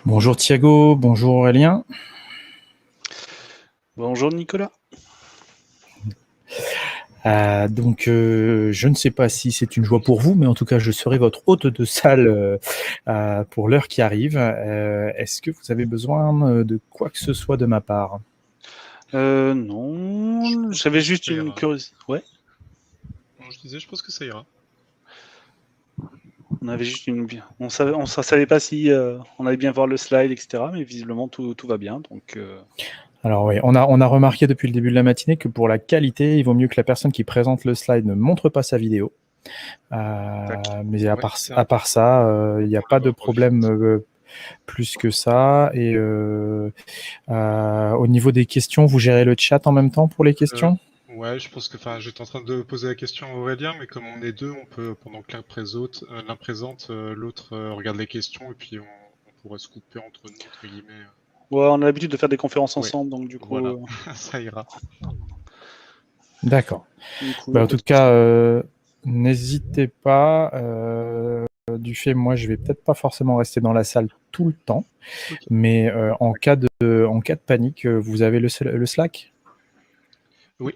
Bonjour Thiago, bonjour Aurélien. Bonjour Nicolas. Je ne sais pas si c'est une joie pour vous, mais en tout cas, je serai votre hôte de salle pour l'heure qui arrive. Est-ce que vous avez besoin de quoi que ce soit de ma part? Non, Je j'avais pense que juste ça une ira. curiosité. Ouais, Non, je disais, je pense que ça ira. on avait juste une. On savait pas si on allait bien voir le slide, etc. Mais visiblement tout va bien. Donc, Alors oui, on a remarqué depuis le début de la matinée que pour la qualité, il vaut mieux que la personne qui présente le slide ne montre pas sa vidéo. Mais Ouais, à part ça, il n'y a on la pas de voit pas vite. problème plus que ça. Et au niveau des questions, vous gérez le chat en même temps pour les Euh, questions? ouais, je pense que, enfin, j'étais en train de poser la question à Aurélien, mais comme on est deux, on peut, pendant que l'un présente, l'autre regarde les questions, et puis on pourrait se couper entre nous, entre guillemets. ouais, on a l'habitude de faire des conférences Ouais, ensemble, donc voilà, ça ira. D'accord. du coup, y Bah, a en pas tout de souci. cas, n'hésitez pas. Du fait, moi, je vais peut-être pas forcément rester dans la salle tout le temps, Ok. mais en cas de panique, vous avez le Slack? Oui,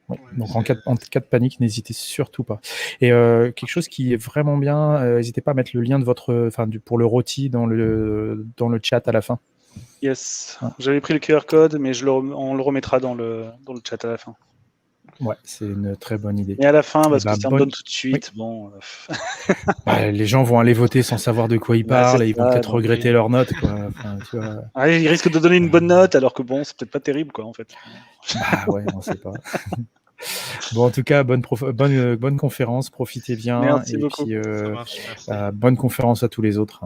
Oui. ouais, Donc en cas de panique, n'hésitez surtout pas. Et quelque chose qui est vraiment bien, n'hésitez pas à mettre le lien de votre, enfin, pour le rôti dans le chat à la fin. Yes, Hein. j'avais pris le QR code, mais on le remettra dans le chat à la fin. Ouais, c'est une très bonne idée. Et à la fin, Et parce que ben si on me donne bonne. tout de Oui. suite, bon, Bah, les gens vont aller voter sans savoir de quoi ils bah, c'est parlent et ils vont ça. peut-être Donc, regretter leur note, quoi. Enfin, tu vois. ah, il risque de donner une bonne note, alors que bon, c'est peut-être pas terrible, quoi, en fait. Bah ouais, on sait pas. Bon, en tout cas, bonne conférence, profitez bien Merci et beaucoup. puis ça marche, merci. bonne conférence à tous les autres.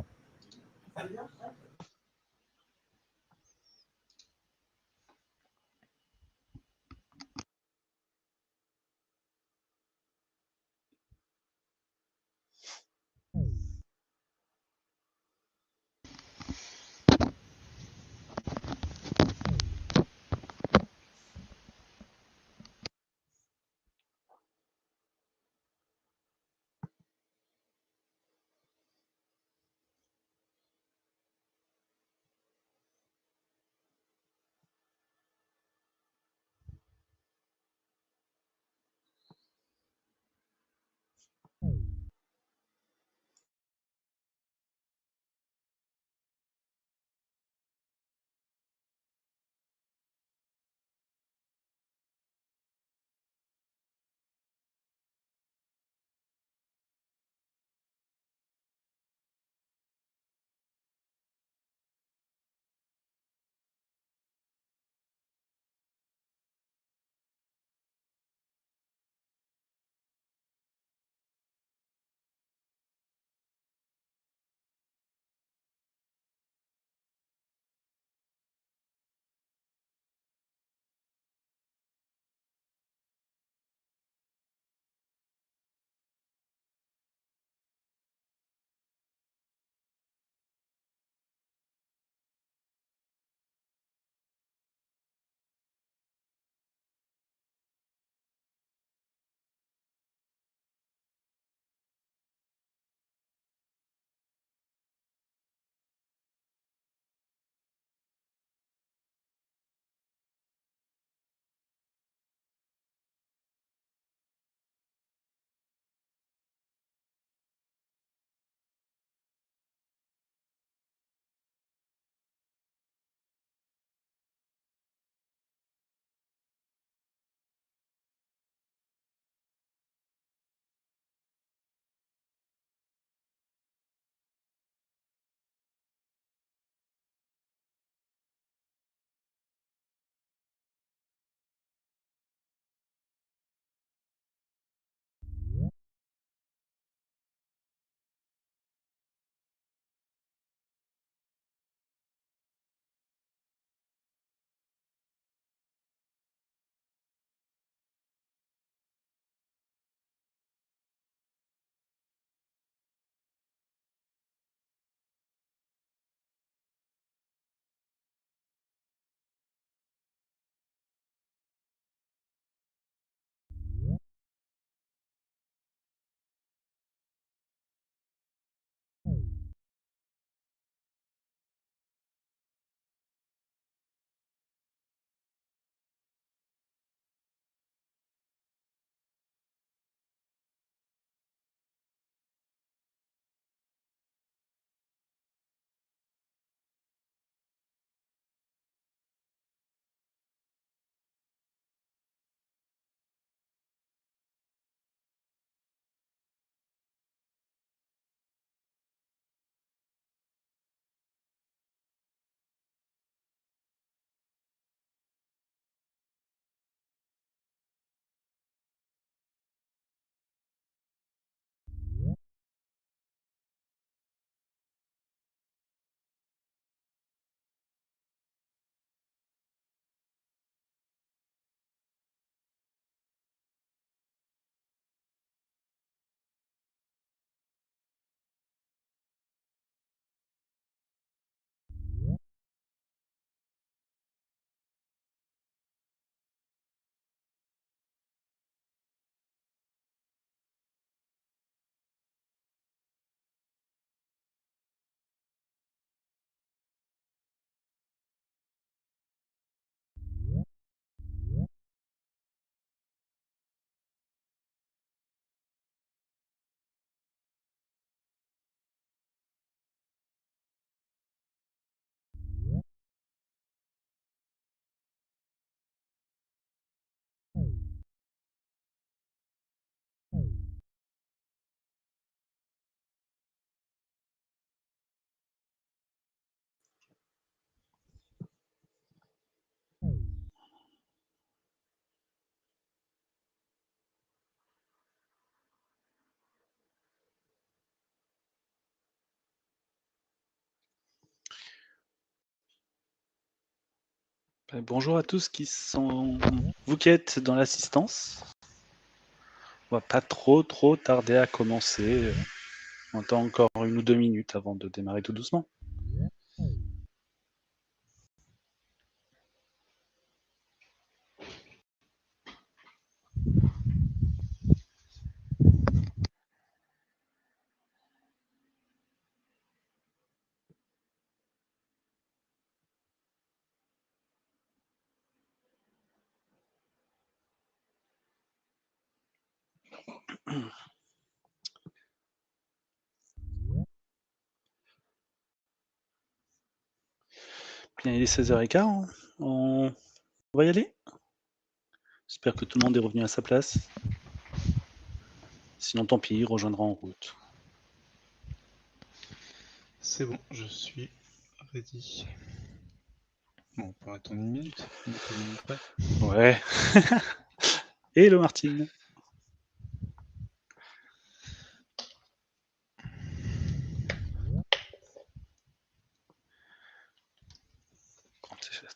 Bonjour à tous qui sont vous qui êtes dans l'assistance. On va pas trop tarder à commencer. On attend encore 1 ou 2 minutes avant de démarrer tout doucement. Bien, il est 16h15. On va y aller? J'espère que tout le monde est revenu à sa place. Sinon, tant pis, il rejoindra en route. C'est bon, je suis ready. Bon, on peut attendre 1 minute, on est pas 1 minute près. Ouais. Hello Martine.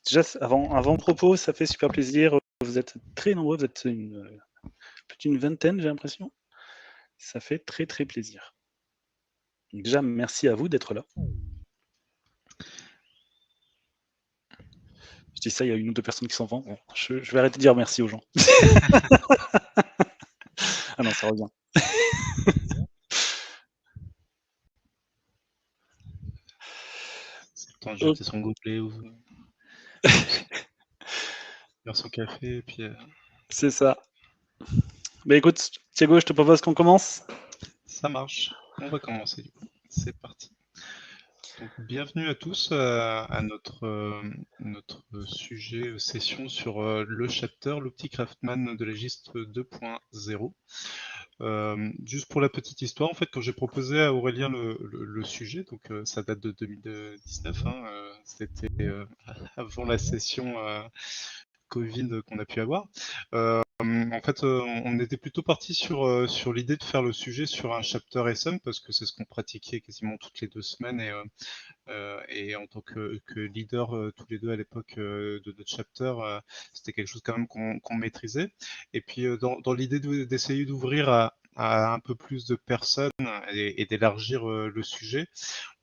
Déjà, avant-propos, ça fait super plaisir. Vous êtes très nombreux, vous êtes plus d'une vingtaine, j'ai l'impression. Ça fait très plaisir. Donc déjà, merci à vous d'être là. Je dis ça, il y a 1 ou 2 personnes qui s'en vont. Bon, je vais arrêter de dire merci aux gens. Ah non, ça revient. C'est le temps de jeter son gobelet ou faire son café et puis. C'est ça. Bah écoute, Thiago, je te propose qu'on commence. Ça marche. On va commencer du coup. C'est parti. Donc, bienvenue à tous à notre sujet session sur le chapter, le petit Craftman de Légiste 2.0. Juste pour la petite histoire, en fait, quand j'ai proposé à Aurélien le sujet, donc ça date de 2019, hein, c'était avant la session Covid qu'on a pu avoir. En fait, on était plutôt parti sur l'idée de faire le sujet sur un chapter SM parce que c'est ce qu'on pratiquait quasiment toutes les 2 semaines et en tant que leader tous les deux à l'époque de notre chapter, c'était quelque chose quand même qu'on maîtrisait. Et puis dans l'idée d'essayer d'ouvrir à un peu plus de personnes et d'élargir le sujet,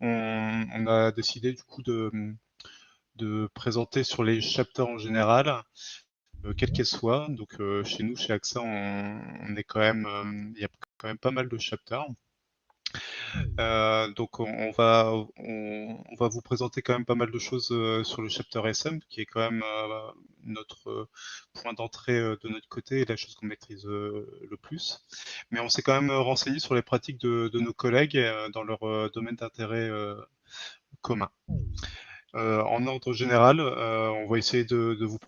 on a décidé du coup de présenter sur les chapters en général, quelles qu'elles soient. Donc chez nous, chez AXA, on est quand même, il y a quand même pas mal de chapters. Donc on va vous présenter quand même pas mal de choses sur le chapter SM, qui est quand même notre point d'entrée de notre côté et la chose qu'on maîtrise le plus. Mais on s'est quand même renseigné sur les pratiques de nos collègues dans leur domaine d'intérêt commun. En ordre général, on va essayer de vous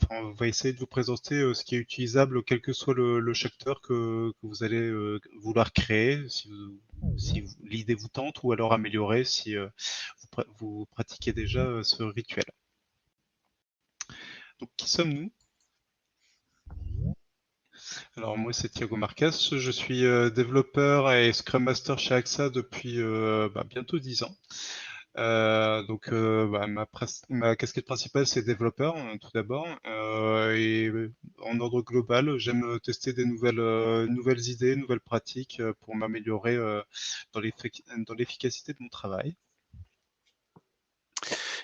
on va essayer de vous présenter ce qui est utilisable, quel que soit le chapter que vous allez vouloir créer, si l'idée vous tente, ou alors améliorer si vous pratiquez déjà ce rituel. Donc, qui sommes-nous? Alors, moi, c'est Thiago Marques, je suis développeur et Scrum Master chez AXA depuis bientôt 10 ans. Donc ma casquette principale c'est développeur tout d'abord et en ordre global j'aime tester des nouvelles idées, nouvelles pratiques pour m'améliorer dans l'efficacité de mon travail.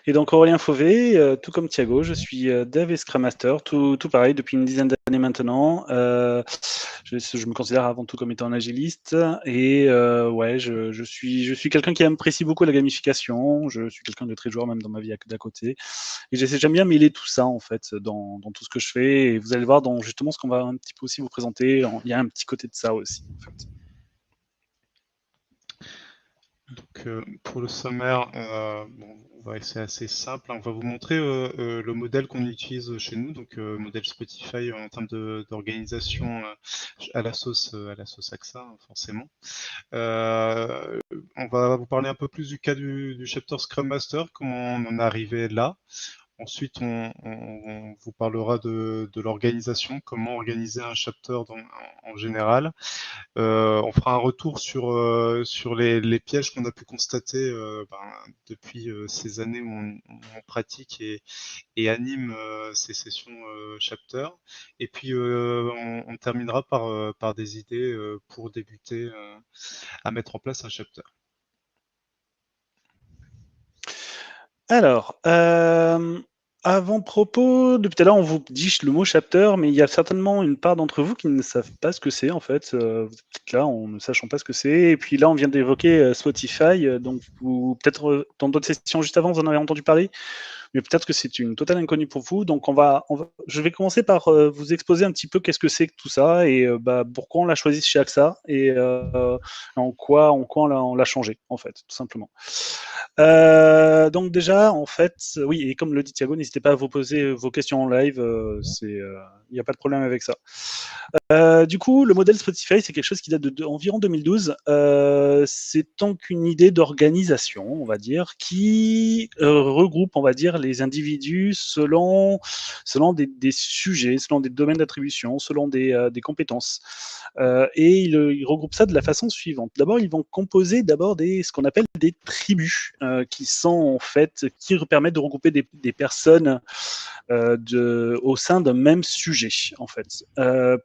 Et donc Aurélien Fauvet, tout comme Thiago, je suis dev et Scrum Master, tout pareil depuis une dizaine d'années maintenant. Je me considère avant tout comme étant un agiliste et ouais, je suis quelqu'un qui apprécie beaucoup la gamification. Je suis quelqu'un de très joueur même dans ma vie d'à côté. Et j'aime bien mêler tout ça en fait dans tout ce que je fais. Et vous allez voir dans justement ce qu'on va un petit peu aussi vous présenter. Il y a un petit côté de ça aussi en fait. Donc pour le sommaire, on va essayer assez simple. On va vous montrer le modèle qu'on utilise chez nous, donc modèle Spotify en termes d'organisation à la sauce AXA, hein, forcément. On va vous parler un peu plus du cas du chapter Scrum Master, comment on en est arrivé là. Ensuite, on vous parlera de l'organisation, comment organiser un chapter en général. On fera un retour sur les pièges qu'on a pu constater depuis ces années où on pratique et anime ces sessions chapter. Et puis, on terminera par des idées pour débuter à mettre en place un chapter. Alors, avant-propos, depuis tout à l'heure, on vous dit le mot chapter, mais il y a certainement une part d'entre vous qui ne savent pas ce que c'est, en fait. Vous êtes là en ne sachant pas ce que c'est. Et puis là, on vient d'évoquer Spotify, donc peut-être dans d'autres sessions juste avant, vous en avez entendu parler, mais peut-être que c'est une totale inconnue pour vous. Donc, je vais commencer par vous exposer un petit peu qu'est-ce que c'est que tout ça et pourquoi on l'a choisi chez AXA et en quoi on l'a changé, en fait, tout simplement. Donc déjà, en fait, oui, et comme le dit Thiago, n'hésitez pas à vous poser vos questions en live, il n'y a pas de problème avec ça. Du coup, le modèle Spotify, c'est quelque chose qui date d'environ 2012. C'est donc une idée d'organisation, on va dire, qui regroupe, on va dire, les individus selon des sujets, selon des domaines d'attribution, selon des compétences. Et il regroupe ça de la façon suivante. D'abord, ils vont composer ce qu'on appelle des tribus, qui sont en fait, qui permettent de regrouper des personnes au sein d'un même sujet, en fait.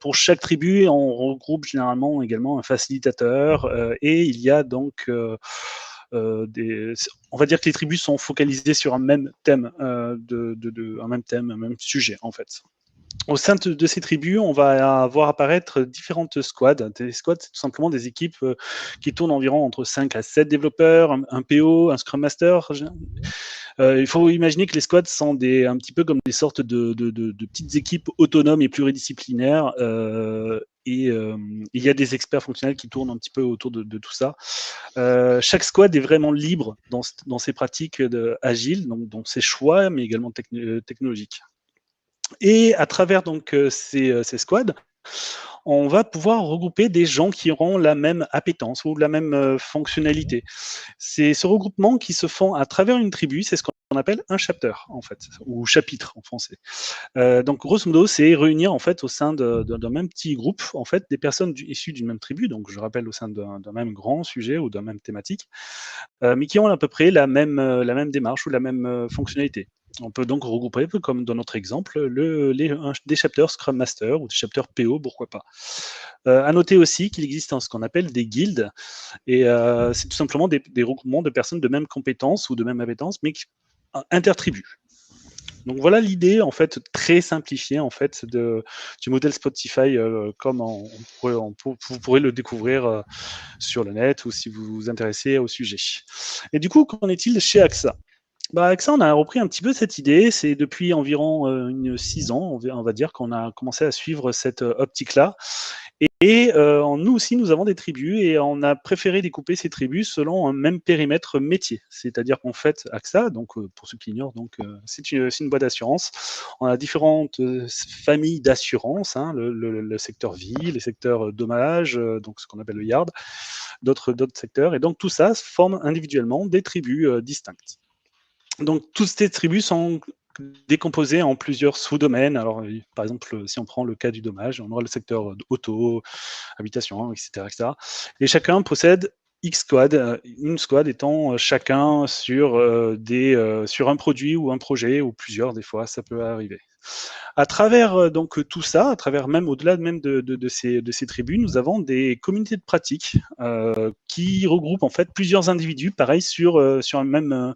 Pour chaque tribu, on regroupe généralement également un facilitateur et il y a donc on va dire que les tribus sont focalisées sur un même thème, un même sujet, en fait. Au sein de ces tribus, on va voir apparaître différentes squads. Des squads, c'est tout simplement des équipes qui tournent environ entre 5 à 7 développeurs, un PO, un Scrum Master. Il faut imaginer que les squads sont un petit peu comme des sortes de petites équipes autonomes et pluridisciplinaires. Il y a des experts fonctionnels qui tournent un petit peu autour de tout ça. Chaque squad est vraiment libre dans ses pratiques agiles, donc dans ses choix, mais également technologiques. Et à travers donc ces squads, on va pouvoir regrouper des gens qui auront la même appétence ou la même fonctionnalité. C'est ce regroupement qui se font à travers une tribu, c'est ce qu'on appelle un chapter en fait, ou chapitre en français. Donc grosso modo, c'est réunir en fait au sein d'un même petit groupe en fait des personnes issues d'une même tribu, donc je rappelle au sein d'un même grand sujet ou d'un même thématique, mais qui ont à peu près la même démarche ou la même fonctionnalité. On peut donc regrouper, comme dans notre exemple, des chapters Scrum Master ou des chapters PO, pourquoi pas. À noter aussi qu'il existe ce qu'on appelle des guildes, et c'est tout simplement des regroupements de personnes de même compétences ou de même appétence, mais intertribus. Donc voilà l'idée en fait très simplifiée en fait du modèle Spotify comme vous pourrez le découvrir sur le net ou si vous vous intéressez au sujet. Et du coup, qu'en est-il chez AXA? AXA, on a repris un petit peu cette idée. C'est depuis environ 6 ans, on va dire, qu'on a commencé à suivre cette optique-là. Et nous aussi, nous avons des tribus et on a préféré découper ces tribus selon un même périmètre métier. C'est-à-dire qu'en fait, AXA, donc pour ceux qui ignorent, c'est une boîte d'assurance. On a différentes familles d'assurance, hein, le secteur vie, les secteurs dommages, donc ce qu'on appelle le yard, d'autres secteurs. Et donc tout ça forme individuellement des tribus distinctes. Donc toutes ces tribus sont décomposées en plusieurs sous-domaines. Alors, par exemple, si on prend le cas du dommage, on aura le secteur auto, habitation, etc., etc. Et chacun possède X squad, une squad étant chacun sur un produit ou un projet, ou plusieurs, des fois, ça peut arriver. À travers donc tout ça, à travers même au-delà même de ces tribus, nous avons des communautés de pratique qui regroupent en fait plusieurs individus, pareil sur un même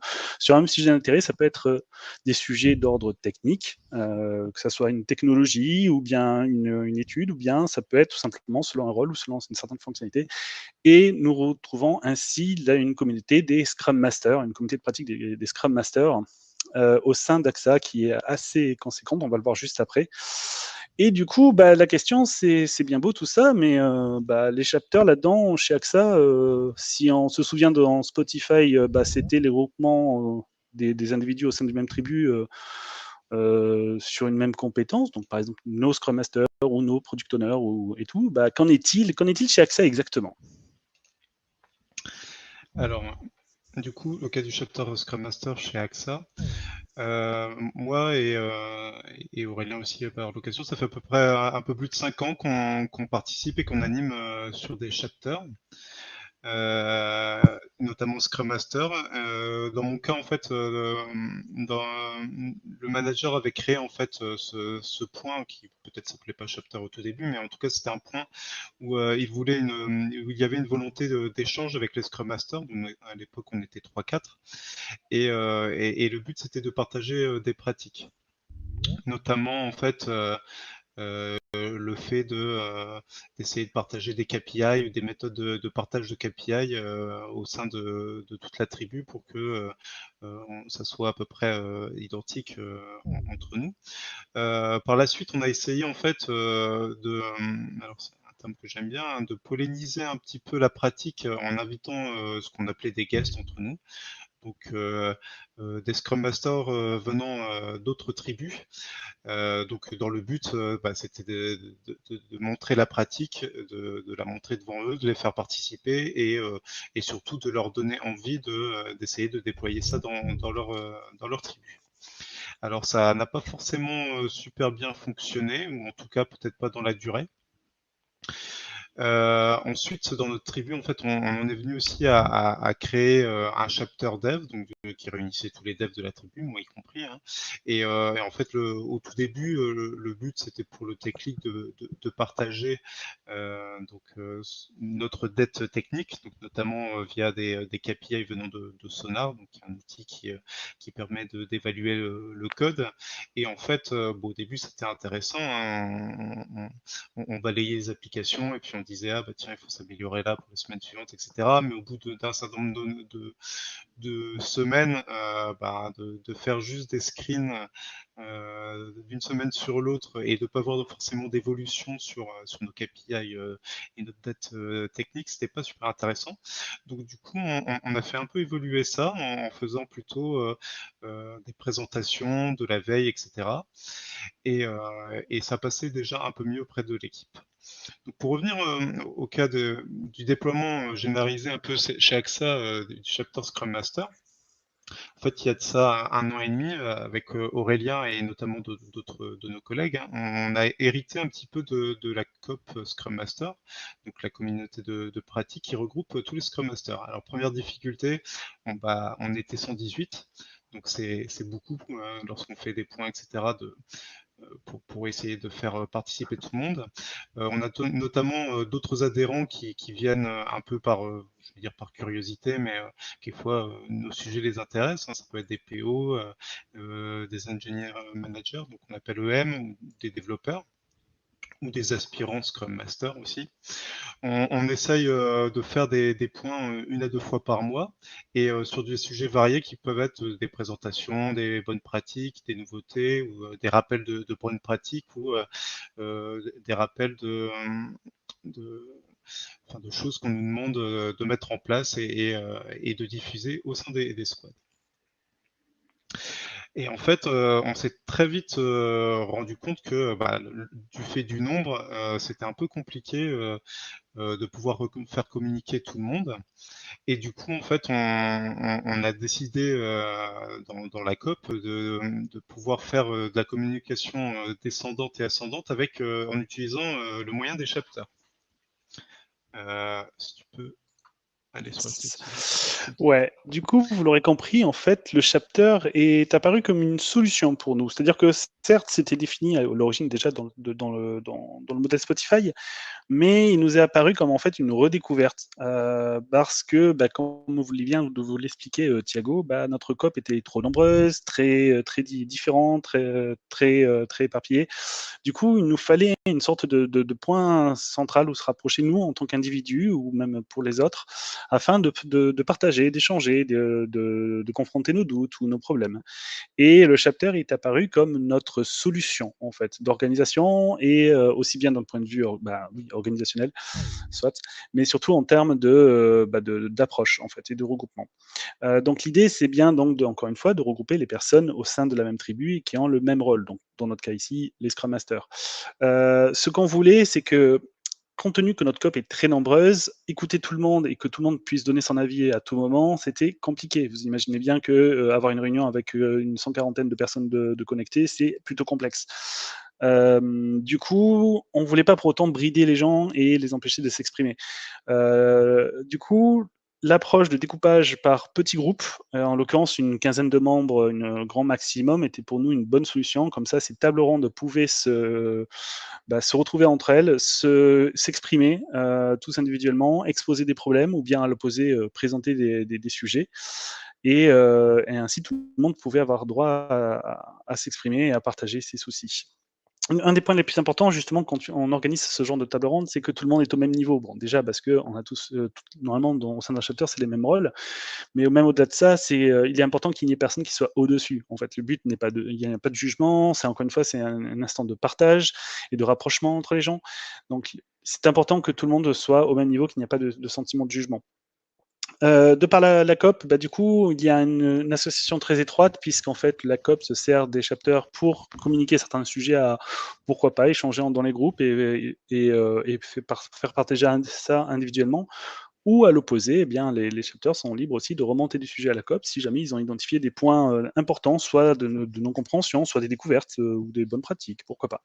sujet d'intérêt. Ça peut être des sujets d'ordre technique, que ça soit une technologie ou bien une étude, ou bien ça peut être tout simplement selon un rôle ou selon une certaine fonctionnalité. Et nous retrouvons ainsi là une communauté des Scrum Masters, une communauté de pratique des Scrum Masters au sein d'AXA qui est assez conséquente, on va le voir juste après. Et du coup, la question, c'est bien beau tout ça, mais les chapters là-dedans, chez AXA, si on se souvient dans Spotify, c'était les groupements des individus au sein d'une même tribu sur une même compétence, donc par exemple nos Scrum Masters ou nos Product Owners et tout, qu'en est-il chez AXA exactement? Alors, Du coup, au cas du chapter Scrum Master chez AXA, moi et Aurélien aussi par l'occasion, ça fait à peu près un peu plus de 5 ans qu'on participe et qu'on anime sur des chapters. Notamment Scrum Master. Dans mon cas, en fait, le manager avait créé en fait ce point qui peut-être s'appelait pas Chapter au tout début, mais en tout cas c'était un point où où il y avait une volonté d'échange avec les Scrum Masters. Donc, à l'époque, on était 3-4, et le but c'était de partager des pratiques, notamment en fait. Le fait d'essayer de partager des KPI ou des méthodes de partage de KPI au sein de toute la tribu pour que ça soit à peu près identique entre nous. Par la suite, on a essayé en fait alors c'est un terme que j'aime bien, hein, de polliniser un petit peu la pratique en invitant ce qu'on appelait des guests entre nous. Donc des Scrum Masters venant d'autres tribus, donc dans le but, c'était de montrer la pratique, de la montrer devant eux, de les faire participer et surtout de leur donner envie d'essayer de déployer ça dans leur tribu. Alors ça n'a pas forcément super bien fonctionné, ou en tout cas peut-être pas dans la durée. Ensuite, dans notre tribu, en fait, on en est venu aussi à créer un chapter dev, donc qui réunissait tous les devs de la tribu, moi y compris, hein. Et en fait, au tout début, le but c'était pour le tech lead de partager notre dette technique, donc notamment via des KPI venant de Sonar, donc un outil qui permet d'évaluer le code. Et en fait, au début c'était intéressant, hein, on balayait les applications et puis on disait ah bah tiens il faut s'améliorer là pour les semaines suivantes, etc. Mais au bout d'un certain nombre de semaines, de faire juste des screens d'une semaine sur l'autre et de pas avoir forcément d'évolution sur nos KPI et notre dette technique, c'était pas super intéressant. Donc du coup, on a fait un peu évoluer ça en faisant plutôt des présentations, de la veille, etc. Et ça passait déjà un peu mieux auprès de l'équipe. Donc pour revenir au cas du déploiement généralisé un peu chez AXA du chapter Scrum Master, en fait, il y a de ça un an et demi, avec Aurélien et notamment d'autres de nos collègues, hein, on a hérité un petit peu de la COP Scrum Master, donc la communauté de pratique qui regroupe tous les Scrum Masters. Alors, première difficulté, on était 118, donc c'est beaucoup lorsqu'on fait des points, etc., pour essayer de faire participer tout le monde. On a notamment d'autres adhérents qui viennent un peu je veux dire par curiosité, mais quelquefois nos sujets les intéressent, hein. Ça peut être des PO, des engineers managers, donc on appelle EM, ou des développeurs, ou des aspirants Scrum Master aussi. On essaye de faire des points 1 à 2 fois par mois et sur des sujets variés qui peuvent être des présentations, des bonnes pratiques, des nouveautés ou des rappels de bonnes pratiques ou des rappels de, de choses qu'on nous demande de mettre en place et de diffuser au sein des squads. Et en fait, on s'est très vite rendu compte que du fait du nombre, c'était un peu compliqué de pouvoir faire communiquer tout le monde. Et du coup, en fait, on a décidé dans la COP de pouvoir faire de la communication descendante et ascendante en utilisant le moyen des chapters. Si tu peux aller sur la diapositive. Ouais, du coup, vous l'aurez compris, en fait, le chapter est apparu comme une solution pour nous. C'est-à-dire que certes, c'était défini à l'origine déjà dans le modèle Spotify, mais il nous est apparu comme en fait une redécouverte parce que, comme vous vient de vous l'expliquer, Thiago, notre COP était trop nombreuse, très différente, très éparpillée. Du coup, il nous fallait une sorte de point central où se rapprocher nous en tant qu'individus ou même pour les autres, afin de partager, d'échanger, de confronter nos doutes ou nos problèmes. Et le chapter est apparu comme notre solution en fait d'organisation et aussi bien d'un point de vue organisationnel, soit, mais surtout en termes d'approche en fait et de regroupement. Donc l'idée c'est bien donc encore une fois de regrouper les personnes au sein de la même tribu et qui ont le même rôle. Donc dans notre cas ici les Scrum Masters. Ce qu'on voulait c'est que compte tenu que notre COP est très nombreuse, écouter tout le monde et que tout le monde puisse donner son avis à tout moment, c'était compliqué. Vous imaginez bien que avoir une réunion avec une 140aine de personnes de connectées, c'est plutôt complexe. Du coup, on voulait pas pour autant brider les gens et les empêcher de s'exprimer. Du coup, l'approche de découpage par petits groupes, en l'occurrence une quinzaine de membres, un grand maximum, était pour nous une bonne solution. Comme ça, ces tables rondes pouvaient se retrouver entre elles, s'exprimer tous individuellement, exposer des problèmes ou bien à l'opposé, présenter des sujets. Et ainsi, tout le monde pouvait avoir droit à s'exprimer et à partager ses soucis. Un des points les plus importants, justement, quand on organise ce genre de table ronde, c'est que tout le monde est au même niveau. Bon, déjà, parce qu'on a tous, normalement, au sein d'un chapter, c'est les mêmes rôles, mais même au-delà de ça, il est important qu'il n'y ait personne qui soit au-dessus. En fait, le but n'est pas il n'y a pas de jugement, c'est encore une fois, c'est un instant de partage et de rapprochement entre les gens. Donc, c'est important que tout le monde soit au même niveau, qu'il n'y a pas de sentiment de jugement. De par la COP, du coup, il y a une association très étroite, puisqu'en fait, la COP se sert des chapters pour communiquer certains sujets à, pourquoi pas, échanger dans les groupes et faire partager ça individuellement. Ou à l'opposé, eh bien, les chapters sont libres aussi de remonter du sujet à la COP si jamais ils ont identifié des points importants, soit de non-compréhension, soit des découvertes ou des bonnes pratiques, pourquoi pas.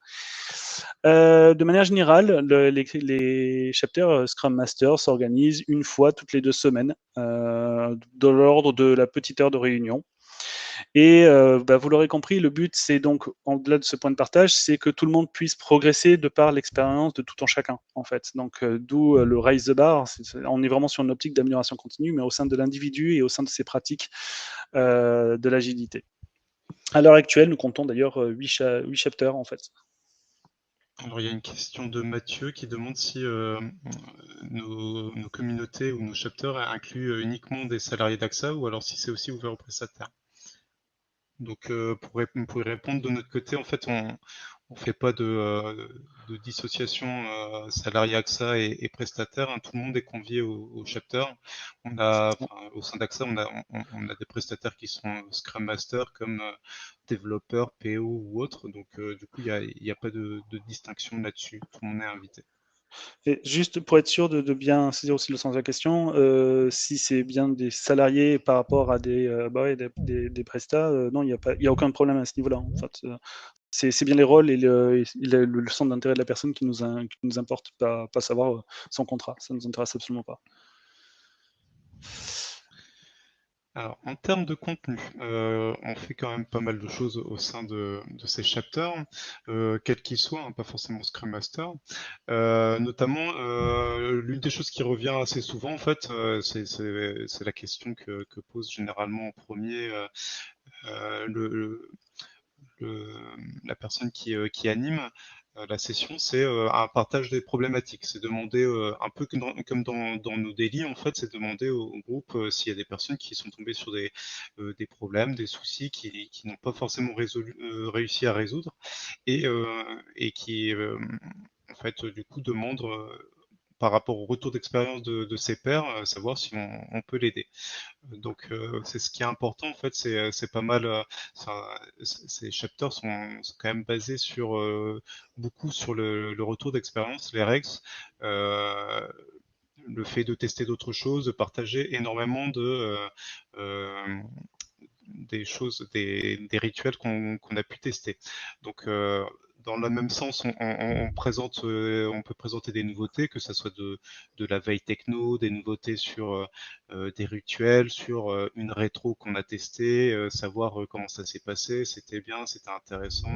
De manière générale, les chapters Scrum Master s'organisent une fois toutes les 2 semaines, dans l'ordre de la petite heure de réunion. Et vous l'aurez compris, le but, c'est donc, au-delà de ce point de partage, c'est que tout le monde puisse progresser de par l'expérience de tout en chacun, en fait. Donc, d'où le Raise the Bar. On est vraiment sur une optique d'amélioration continue, mais au sein de l'individu et au sein de ses pratiques de l'agilité. À l'heure actuelle, nous comptons d'ailleurs 8 chapters, en fait. Alors, il y a une question de Mathieu qui demande si nos communautés ou nos chapters incluent uniquement des salariés d'AXA ou alors si c'est aussi ouvert aux prestataires. Donc, pour y répondre de notre côté, en fait, on fait pas de dissociation salarié AXA et prestataire, hein. Tout le monde est convié au chapter. Au sein d'AXA, on a des prestataires qui sont Scrum Master comme développeurs, PO ou autres. Donc, du coup, il y a pas de distinction là-dessus. Tout le monde est invité. Et juste pour être sûr de bien saisir aussi le sens de la question, si c'est bien des salariés par rapport à des prestats, non, il y a aucun problème à ce niveau-là. En fait, c'est bien les rôles et le centre d'intérêt de la personne qui nous importe, pas savoir son contrat. Ça nous intéresse absolument pas. Alors, en termes de contenu, on fait quand même pas mal de choses au sein de ces chapters, quels qu'ils soient, hein, pas forcément Scrum Master. Notamment, l'une des choses qui revient assez souvent, en fait, c'est la question que pose généralement en premier la personne qui anime la session, c'est un partage des problématiques. C'est demander, un peu comme dans nos délits, en fait, c'est demander au groupe s'il y a des personnes qui sont tombées sur des problèmes, des soucis qui n'ont pas forcément réussi à résoudre et qui, en fait, du coup, demandent par rapport au retour d'expérience de ses pairs, savoir si on peut l'aider. Donc c'est ce qui est important en fait, c'est pas mal. Ces chapters sont quand même basés sur beaucoup sur le retour d'expérience, les règles, euh, le fait de tester d'autres choses, de partager énormément des choses, des rituels qu'on a pu tester. Donc dans le même sens, on peut présenter des nouveautés, que ce soit de la veille techno, des nouveautés sur des rituels, sur une rétro qu'on a testée, savoir comment ça s'est passé, c'était bien, c'était intéressant.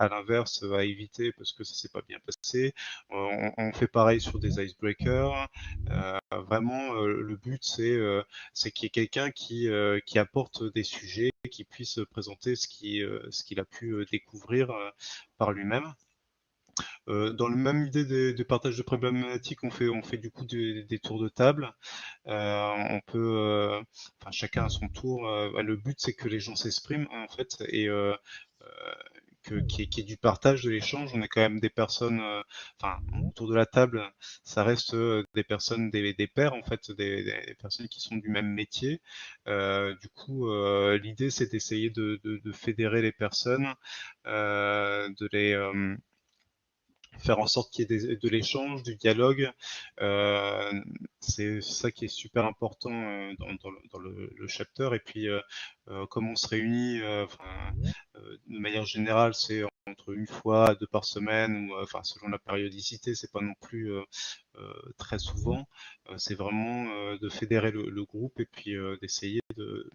À l'inverse, à éviter parce que ça s'est pas bien passé. On fait pareil sur des icebreakers. Vraiment, le but c'est qu'il y ait quelqu'un qui apporte des sujets, qui puisse présenter ce qu'il a pu découvrir par lui-même. Dans la même idée des partages de problématiques, on fait du coup des tours de table. On peut, enfin chacun à son tour. Le but c'est que les gens s'expriment en fait et qu'il y ait du partage, de l'échange. On est quand même des personnes, enfin autour de la table, ça reste des personnes, des pairs en fait, des personnes qui sont du même métier. Du coup, l'idée c'est d'essayer de fédérer les personnes, de les faire en sorte qu'il y ait de l'échange, du dialogue. C'est ça qui est super important dans le chapter. Et puis, comme on se réunit, de manière générale, c'est entre une fois à deux par semaine, ou selon la périodicité, c'est pas non plus très souvent. C'est vraiment de fédérer le groupe et puis d'essayer de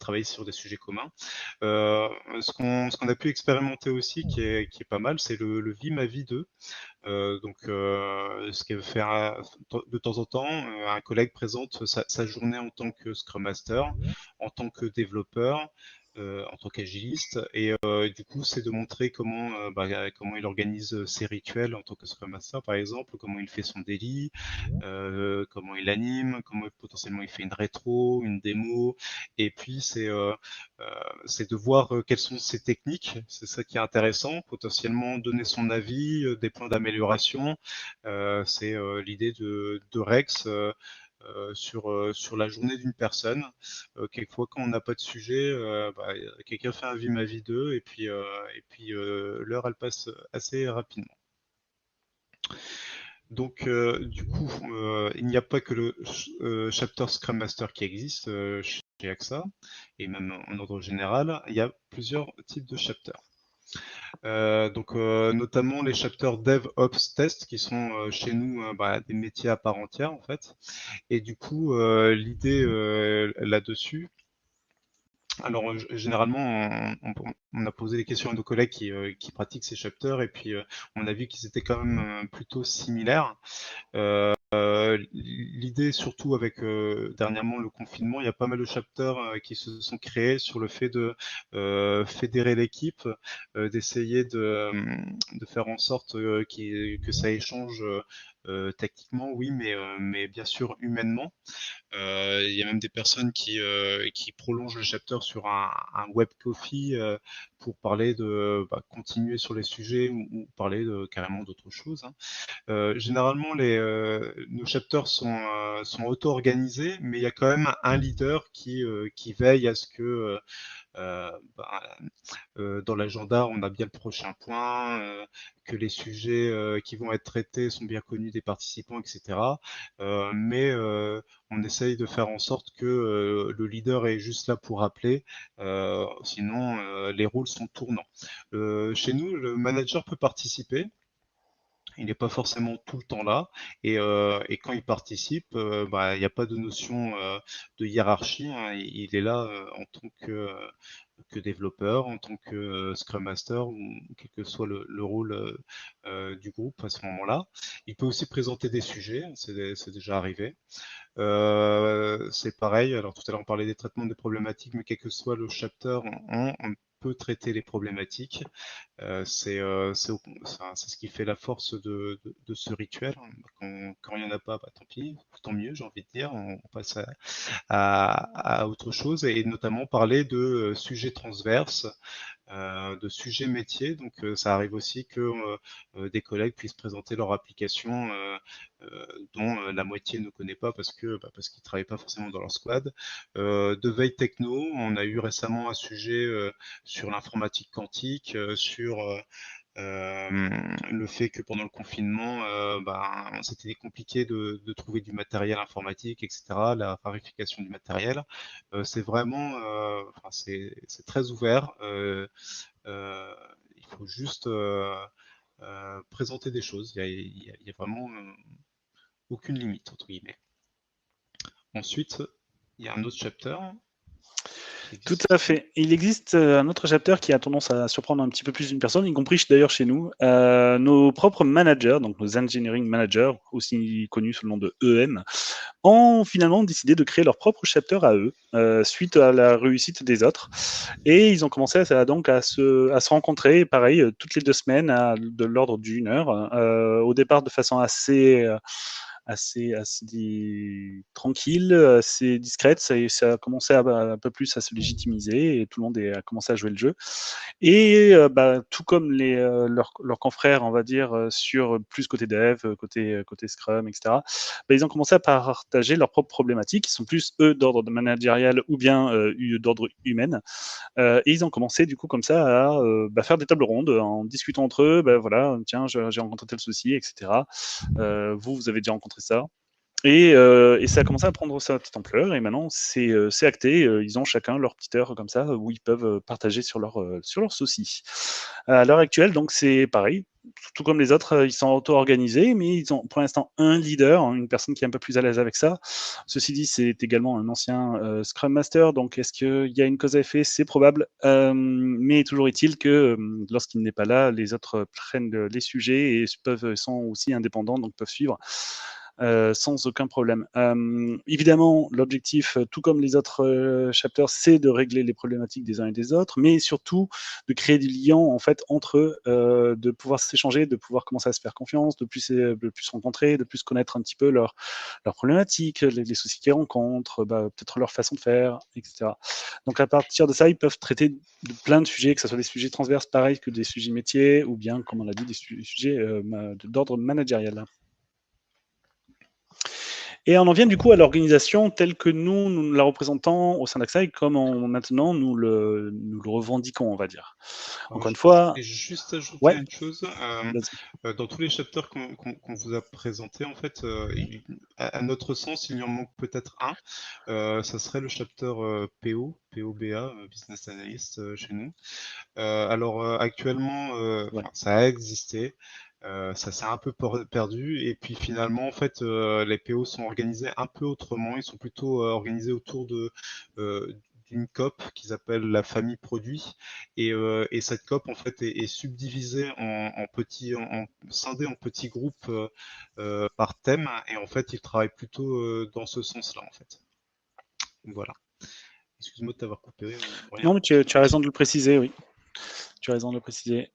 travailler sur des sujets communs. Ce qu'on a pu expérimenter aussi, qui est pas mal, c'est le Vie ma vie 2. Ce qui fait de temps en temps, un collègue présente sa journée en tant que Scrum Master, en tant que développeur, en tant qu'agiliste, et du coup, c'est de montrer comment il organise ses rituels en tant que Scrum Master, par exemple, comment il fait son daily, comment il anime, comment potentiellement il fait une rétro, une démo, et puis c'est de voir quelles sont ses techniques. C'est ça qui est intéressant, potentiellement donner son avis, des points d'amélioration. C'est l'idée de Rex sur la journée d'une personne. Quelquefois, quand on n'a pas de sujet, quelqu'un fait un Vie ma vie 2, et puis l'heure, elle passe assez rapidement. Donc, du coup, il n'y a pas que le chapter Scrum Master qui existe chez AXA, et même en ordre général, il y a plusieurs types de chapters. Notamment les chapters DevOps Test, qui sont chez nous des métiers à part entière, en fait. Et du coup, l'idée là-dessus, alors généralement, on a posé des questions à nos collègues qui pratiquent ces chapters, et puis on a vu qu'ils étaient quand même plutôt similaires. L'idée, surtout avec dernièrement le confinement, il y a pas mal de chapters qui se sont créés sur le fait de fédérer l'équipe, d'essayer de faire en sorte que ça échange tactiquement, oui, mais bien sûr humainement. Il y a même des personnes qui prolongent le chapter sur un web coffee pour parler continuer sur les sujets, ou parler carrément d'autres choses, hein. Généralement, nos chapters sont auto-organisés, mais il y a quand même un leader qui veille à ce que dans l'agenda, on a bien le prochain point, que les sujets qui vont être traités sont bien connus des participants, etc. Mais on essaye de faire en sorte que le leader est juste là pour rappeler, sinon les rôles sont tournants. Chez nous, le manager peut participer. Il n'est pas forcément tout le temps là, et quand il participe, il n'y a pas de notion de hiérarchie, hein. Il est là en tant que développeur, en tant que Scrum Master, ou quel que soit le rôle du groupe à ce moment-là. Il peut aussi présenter des sujets, c'est déjà arrivé. C'est pareil, alors tout à l'heure on parlait des traitements des problématiques, mais quel que soit le chapter, on peut traiter les problématiques. C'est ce qui fait la force de ce rituel. Quand il n'y en a pas, tant pis, tant mieux, j'ai envie de dire, on passe à autre chose, et notamment parler de sujets transverses, de sujets métiers. Donc ça arrive aussi que des collègues puissent présenter leur application dont la moitié ne connaît pas parce qu'ils ne travaillent pas forcément dans leur squad. De veille techno, on a eu récemment un sujet sur l'informatique quantique, sur le fait que pendant le confinement, c'était compliqué de trouver du matériel informatique, etc., la raréfaction du matériel. C'est vraiment, c'est très ouvert. Il faut juste présenter des choses. Il y a vraiment aucune limite, entre guillemets. Ensuite, il y a un autre chapter. Tout à fait. Il existe un autre chapter qui a tendance à surprendre un petit peu plus d'une personne, y compris d'ailleurs chez nous. Nos propres managers, donc nos engineering managers, aussi connus sous le nom de EM, ont finalement décidé de créer leur propre chapter à eux, suite à la réussite des autres. Et ils ont commencé à se rencontrer, pareil, toutes les 2 semaines, de l'ordre d'1 heure. Au départ, de façon assez tranquille, assez discrète. Ça a commencé un peu plus à se légitimiser et tout le monde a commencé à jouer le jeu. Et tout comme leurs confrères, on va dire, sur plus côté dev, côté Scrum, etc., ils ont commencé à partager leurs propres problématiques, qui sont plus, eux, d'ordre managérial ou bien d'ordre humain. Et ils ont commencé, du coup, comme ça, à faire des tables rondes en discutant entre eux. Voilà, tiens, j'ai rencontré tel souci, etc. Vous avez déjà rencontré ça. Et ça a commencé à prendre sa petite ampleur et maintenant c'est acté, ils ont chacun leur petite heure comme ça où ils peuvent partager sur leurs soucis. À l'heure actuelle, donc c'est pareil, tout comme les autres, ils sont auto-organisés, mais ils ont pour l'instant un leader, une personne qui est un peu plus à l'aise avec ça. Ceci dit, c'est également un ancien Scrum Master, donc est-ce qu'il y a une cause à effet? C'est probable, mais toujours est-il que lorsqu'il n'est pas là, les autres prennent les sujets et sont aussi indépendants, donc peuvent suivre sans aucun problème. Évidemment, l'objectif, tout comme les autres chapters, c'est de régler les problématiques des uns et des autres, mais surtout de créer des liens en fait entre eux, de pouvoir s'échanger, de pouvoir commencer à se faire confiance, de plus se rencontrer, de plus connaître un petit peu leurs problématiques, les soucis qu'ils rencontrent, peut-être leur façon de faire, etc. Donc à partir de ça, ils peuvent traiter de plein de sujets, que ce soit des sujets transverses, pareil que des sujets métiers, ou bien, comme on l'a dit, des sujets d'ordre managérial. Et on en vient du coup à l'organisation telle que nous la représentons au sein d'Axai, comme maintenant nous le revendiquons, on va dire. Alors, Encore une fois, je vais juste ajouter ouais, une chose. vas-y. Dans tous les chapters qu'on vous a présentés, en fait, à notre sens, il y en manque peut-être un. Ça serait le chapter POBA, Business Analyst, chez nous. Actuellement, Ouais. ça a existé. Ça s'est un peu perdu et puis finalement en fait les PO sont organisés un peu autrement, ils sont plutôt organisés autour d'une COP qu'ils appellent la famille produit et cette COP en fait est subdivisée scindée en petits groupes par thème et en fait ils travaillent plutôt dans ce sens-là en fait. Voilà. Excuse-moi de t'avoir coupé. Non, mais tu as raison de le préciser, oui. Tu as raison de le préciser.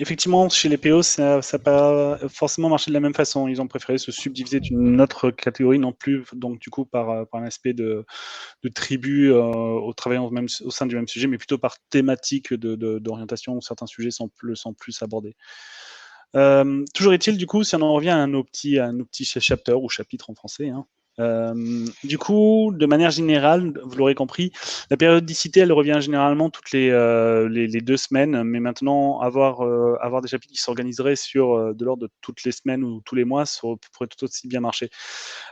Effectivement, chez les PO, ça n'a pas forcément marché de la même façon. Ils ont préféré se subdiviser d'une autre catégorie, non plus, donc du coup, par un aspect de tribu au travaillant au sein du même sujet, mais plutôt par thématique d'orientation où certains sujets sont plus abordés. Toujours est-il, du coup, si on en revient à nos petits chapters ou chapitres en français, hein, du coup, de manière générale, vous l'aurez compris, la périodicité, elle revient généralement toutes les 2 semaines, mais maintenant, avoir des chapitres qui s'organiseraient sur de l'ordre de toutes les semaines ou tous les mois, ça pourrait tout aussi bien marcher.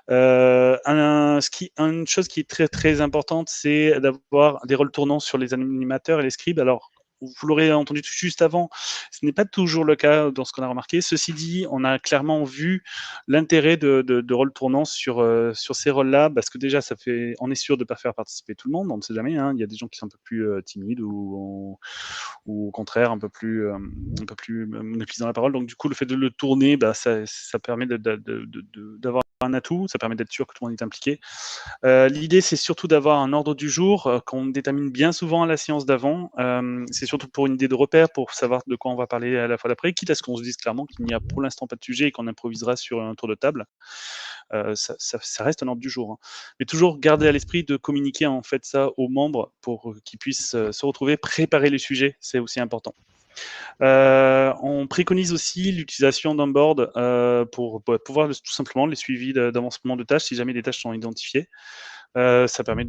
Une chose qui est très très importante, c'est d'avoir des rôles tournants sur les animateurs et les scribes. Alors, vous l'aurez entendu juste avant, ce n'est pas toujours le cas dans ce qu'on a remarqué. Ceci dit, on a clairement vu l'intérêt de rôles tournants sur ces rôles-là, parce que déjà, on est sûr de ne pas faire participer tout le monde, on ne sait jamais, hein. Il y a des gens qui sont un peu plus timides ou au contraire un peu plus monopolisant la parole. Donc du coup, le fait de le tourner, ça permet d'avoir un atout, ça permet d'être sûr que tout le monde est impliqué. L'idée, c'est surtout d'avoir un ordre du jour qu'on détermine bien souvent à la séance d'avant. C'est surtout pour une idée de repère, pour savoir de quoi on va parler à la fois d'après, quitte à ce qu'on se dise clairement qu'il n'y a pour l'instant pas de sujet et qu'on improvisera sur un tour de table. Ça reste un ordre du jour, hein. Mais toujours garder à l'esprit de communiquer en fait ça aux membres pour qu'ils puissent se retrouver, préparer les sujets, c'est aussi important. On préconise aussi l'utilisation d'un board pour pouvoir tout simplement les suivis d'avancement de tâches si jamais des tâches sont identifiées. Ça permet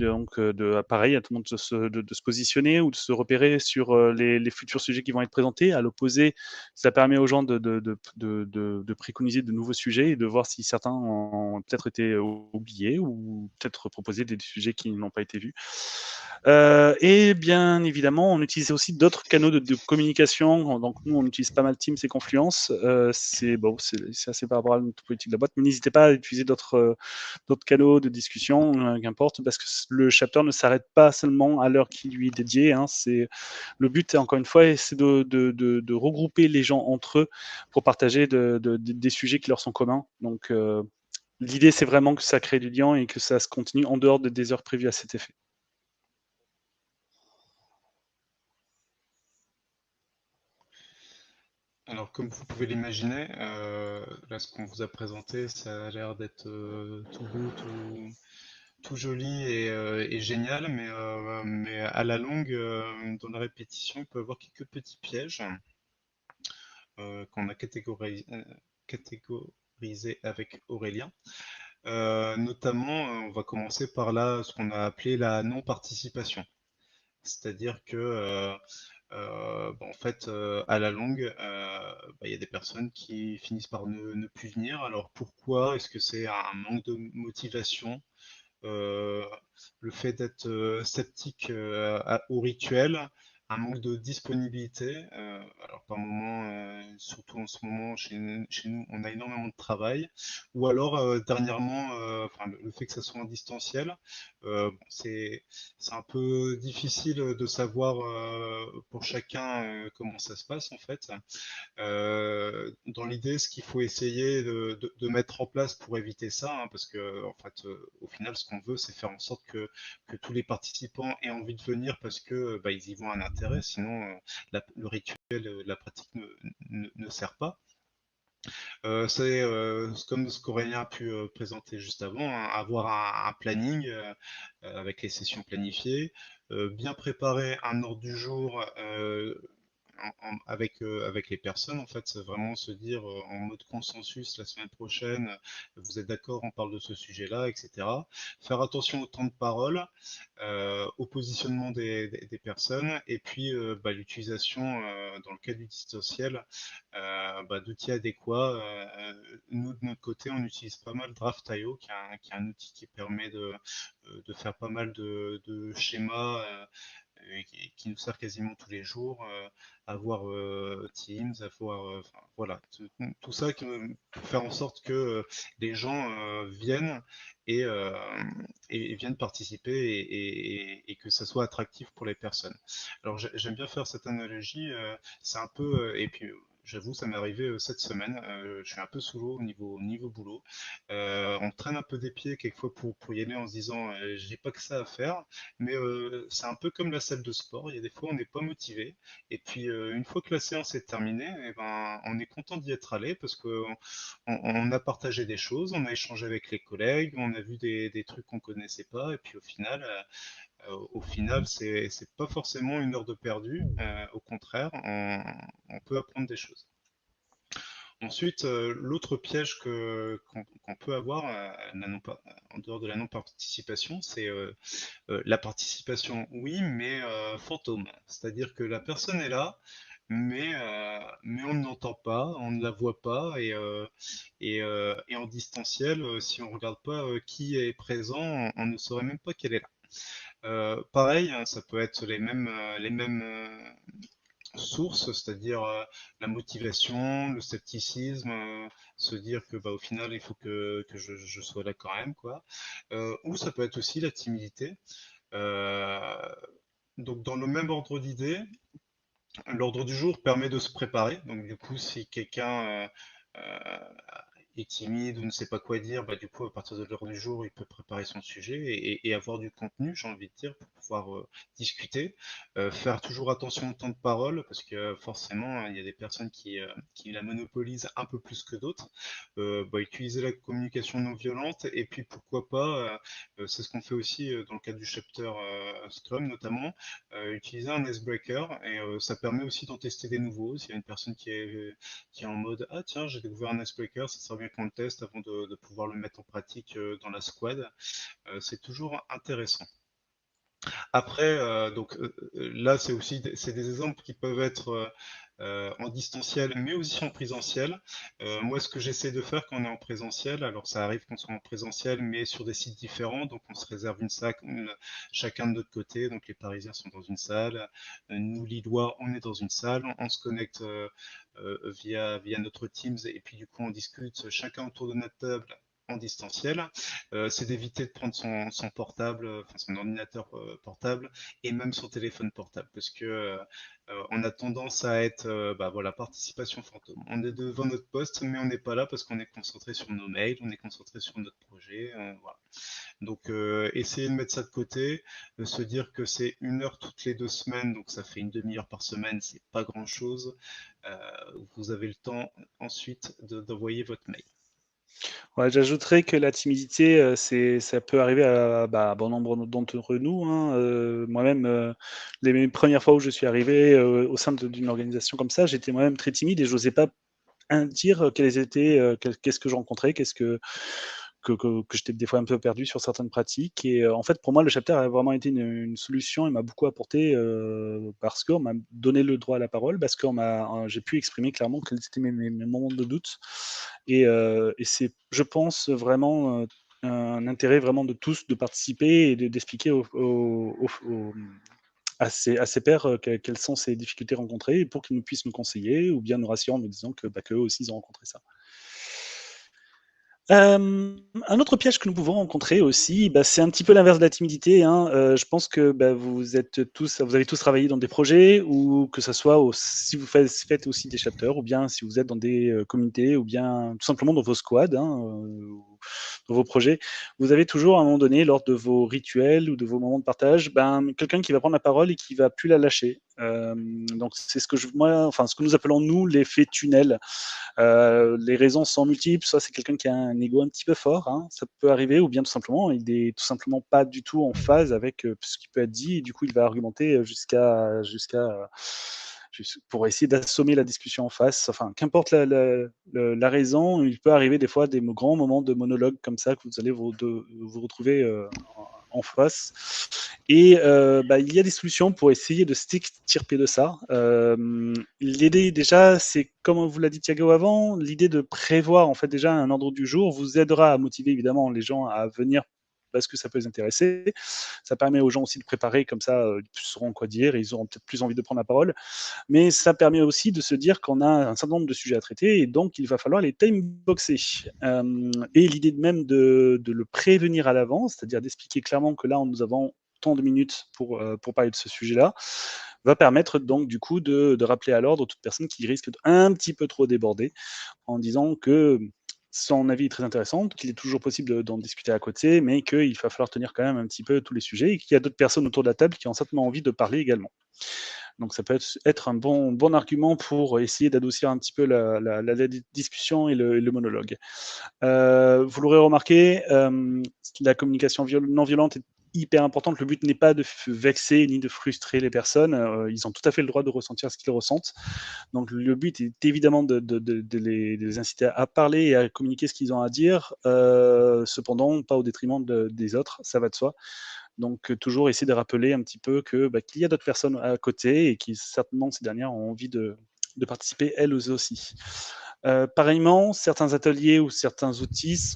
pareil à tout le monde de se positionner ou de se repérer sur les futurs sujets qui vont être présentés. À l'opposé, ça permet aux gens de préconiser de nouveaux sujets et de voir si certains ont peut-être été oubliés ou peut-être proposer des sujets qui n'ont pas été vus. Et bien évidemment, on utilise aussi d'autres canaux de communication. Donc nous, on utilise pas mal Teams et Confluence. C'est assez par rapport à notre politique de la boîte, mais n'hésitez pas à utiliser d'autres canaux de discussion, qu'importe, parce que le chapter ne s'arrête pas seulement à l'heure qui lui est dédiée, hein. Le but, encore une fois, c'est de regrouper les gens entre eux pour partager des sujets qui leur sont communs. Donc, l'idée, c'est vraiment que ça crée du lien et que ça se continue en dehors des heures prévues à cet effet. Alors, comme vous pouvez l'imaginer, là, ce qu'on vous a présenté, ça a l'air d'être tout beau, tout joli et génial, mais à la longue, dans la répétition, il peut y avoir quelques petits pièges qu'on a catégorisés avec Aurélien. Notamment, on va commencer par là, ce qu'on a appelé la non-participation. C'est-à-dire que, en fait, à la longue, il y a des personnes qui finissent par ne plus venir. Alors pourquoi? Est-ce que c'est un manque de motivation? euh, le fait d'être sceptique au rituel, un manque de disponibilité. Alors par moment, surtout en ce moment chez nous, on a énormément de travail. Ou alors dernièrement, enfin, le fait que ça soit en distanciel, c'est un peu difficile de savoir pour chacun comment ça se passe en fait. Dans l'idée, ce qu'il faut essayer de mettre en place pour éviter ça, hein, parce que en fait, au final, ce qu'on veut, c'est faire en sorte que tous les participants aient envie de venir parce que ils y voient un intérêt. Sinon, le rituel, la pratique ne sert pas. C'est comme ce qu'Aurélien a pu présenter juste avant, hein, avoir un planning avec les sessions planifiées, bien préparer un ordre du jour avec les personnes, en fait, c'est vraiment se dire en mode consensus la semaine prochaine, vous êtes d'accord, on parle de ce sujet-là, etc. Faire attention au temps de parole, au positionnement des personnes, et puis l'utilisation, dans le cas du distanciel, d'outils adéquats. Nous, de notre côté, on utilise pas mal Draft.io, qui est un outil qui permet de faire pas mal de schémas qui nous sert quasiment tous les jours, avoir Teams, avoir enfin, voilà, tout ça pour faire en sorte que les gens viennent et, euh, et viennent participer et que ça soit attractif pour les personnes. Alors j'aime bien faire cette analogie, c'est un peu, et puis j'avoue, ça m'est arrivé cette semaine. Je suis un peu sous l'eau au niveau boulot. On traîne un peu des pieds quelquefois pour y aller en se disant j'ai pas que ça à faire. Mais c'est un peu comme la salle de sport. Il y a des fois on n'est pas motivé. Et puis une fois que la séance est terminée, eh ben, on est content d'y être allé parce qu'on a partagé des choses, on a échangé avec les collègues, on a vu des trucs qu'on connaissait pas. Et puis au final, c'est pas forcément une heure de perdu. Au contraire, on peut apprendre des choses. Ensuite, l'autre piège qu'on peut avoir en dehors de la non-participation, c'est la participation, oui, mais fantôme. C'est-à-dire que la personne est là, mais on ne l'entend pas, on ne la voit pas, et en distanciel, si on ne regarde pas qui est présent, on ne saurait même pas qu'elle est là. Pareil, hein, ça peut être les mêmes sources, c'est-à-dire la motivation, le scepticisme, se dire que au final il faut que je sois là quand même, quoi. Ou ça peut être aussi la timidité. Euh, donc dans le même ordre d'idées, l'ordre du jour permet de se préparer. Donc du coup, si quelqu'un euh, est timide ou ne sait pas quoi dire, du coup, à partir de l'heure du jour, il peut préparer son sujet et avoir du contenu, j'ai envie de dire, pour pouvoir discuter. Faire toujours attention au temps de parole, parce que forcément, il y a des personnes qui la monopolisent un peu plus que d'autres. Utiliser la communication non violente, et puis pourquoi pas, c'est ce qu'on fait aussi dans le cadre du chapter Scrum notamment, utiliser un icebreaker, et ça permet aussi d'en tester des nouveaux. S'il y a une personne qui est en mode ah tiens, j'ai découvert un icebreaker, ça serait bien qu'on le teste avant de pouvoir le mettre en pratique dans la squad. C'est toujours intéressant. Après, là, c'est des exemples qui peuvent être en distanciel, mais aussi en présentiel. Moi, ce que j'essaie de faire quand on est en présentiel, alors ça arrive qu'on soit en présentiel, mais sur des sites différents, donc on se réserve une salle, chacun de notre côté. Donc les Parisiens sont dans une salle, nous Lillois, on est dans une salle, on se connecte via notre Teams, et puis du coup on discute chacun autour de notre table en distanciel. C'est d'éviter de prendre son portable, enfin son ordinateur portable, et même son téléphone portable, parce que on a tendance à être, voilà, participation fantôme. On est devant notre poste, mais on n'est pas là parce qu'on est concentré sur nos mails, on est concentré sur notre projet, voilà. Donc, essayez de mettre ça de côté, de se dire que c'est 1 heure toutes les 2 semaines, donc ça fait une demi-heure par semaine, c'est pas grand-chose. Vous avez le temps ensuite d'envoyer votre mail. Ouais, j'ajouterais que la timidité, ça peut arriver à bon nombre d'entre nous, hein. Moi-même, mes premières fois où je suis arrivé, au sein d'une organisation comme ça, j'étais moi-même très timide et j'osais pas dire quels étaient, qu'est-ce que je rencontrais, qu'est-ce que j'étais des fois un peu perdu sur certaines pratiques et en fait, pour moi, le chapter a vraiment été une solution. Il m'a beaucoup apporté, parce qu'on m'a donné le droit à la parole, parce qu'on j'ai pu exprimer clairement quels étaient mes moments de doute et c'est, je pense, vraiment, un intérêt vraiment de tous de participer et d'expliquer à ses pairs, quelles sont ces difficultés rencontrées et pour qu'ils nous puissent nous conseiller ou bien nous rassurer en nous disant que, qu'eux aussi ils ont rencontré ça. Un autre piège que nous pouvons rencontrer aussi, c'est un petit peu l'inverse de la timidité, hein. Je pense que, vous avez tous travaillé dans des projets ou que ça soit si vous faites aussi des chapters ou bien si vous êtes dans des, communautés ou bien tout simplement dans vos squads, hein, ou dans vos projets. Vous avez toujours à un moment donné, lors de vos rituels ou de vos moments de partage, quelqu'un qui va prendre la parole et qui va plus la lâcher. Donc c'est ce que nous appelons nous l'effet tunnel. Les raisons sont multiples, soit c'est quelqu'un qui a un ego un petit peu fort, hein, ça peut arriver, ou bien tout simplement, il est tout simplement pas du tout en phase avec ce qui peut être dit, et du coup il va argumenter pour essayer d'assommer la discussion en face. Enfin, qu'importe la raison, il peut arriver des fois des grands moments de monologue comme ça que vous allez vous retrouver en face. Et il y a des solutions pour essayer de s'extirper de ça. L'idée déjà, c'est comme vous l'a dit Thiago avant, l'idée de prévoir en fait déjà un ordre du jour vous aidera à motiver évidemment les gens à venir parce que ça peut les intéresser. Ça permet aux gens aussi de préparer comme ça, ils sauront quoi dire et ils auront peut-être plus envie de prendre la parole. Mais ça permet aussi de se dire qu'on a un certain nombre de sujets à traiter et donc il va falloir les timeboxer. Et l'idée même de le prévenir à l'avance, c'est-à-dire d'expliquer clairement que là, nous avons tant de minutes pour parler de ce sujet-là, va permettre donc du coup de rappeler à l'ordre toute personne qui risque d'un petit peu trop déborder en disant que son avis est très intéressant, qu'il est toujours possible d'en discuter à côté, mais qu'il va falloir tenir quand même un petit peu tous les sujets et qu'il y a d'autres personnes autour de la table qui ont certainement envie de parler également. Donc ça peut être un bon argument pour essayer d'adoucir un petit peu la discussion et le monologue. Vous l'aurez remarqué, la communication non violente est hyper importante. Le but n'est pas de vexer ni de frustrer les personnes. Ils ont tout à fait le droit de ressentir ce qu'ils ressentent. Donc le but est évidemment de les inciter à parler et à communiquer ce qu'ils ont à dire, cependant pas au détriment des autres, ça va de soi. Donc toujours essayer de rappeler un petit peu qu'il y a d'autres personnes à côté et qui certainement ces dernières ont envie de participer elles aussi. Pareillement, certains ateliers ou certains outils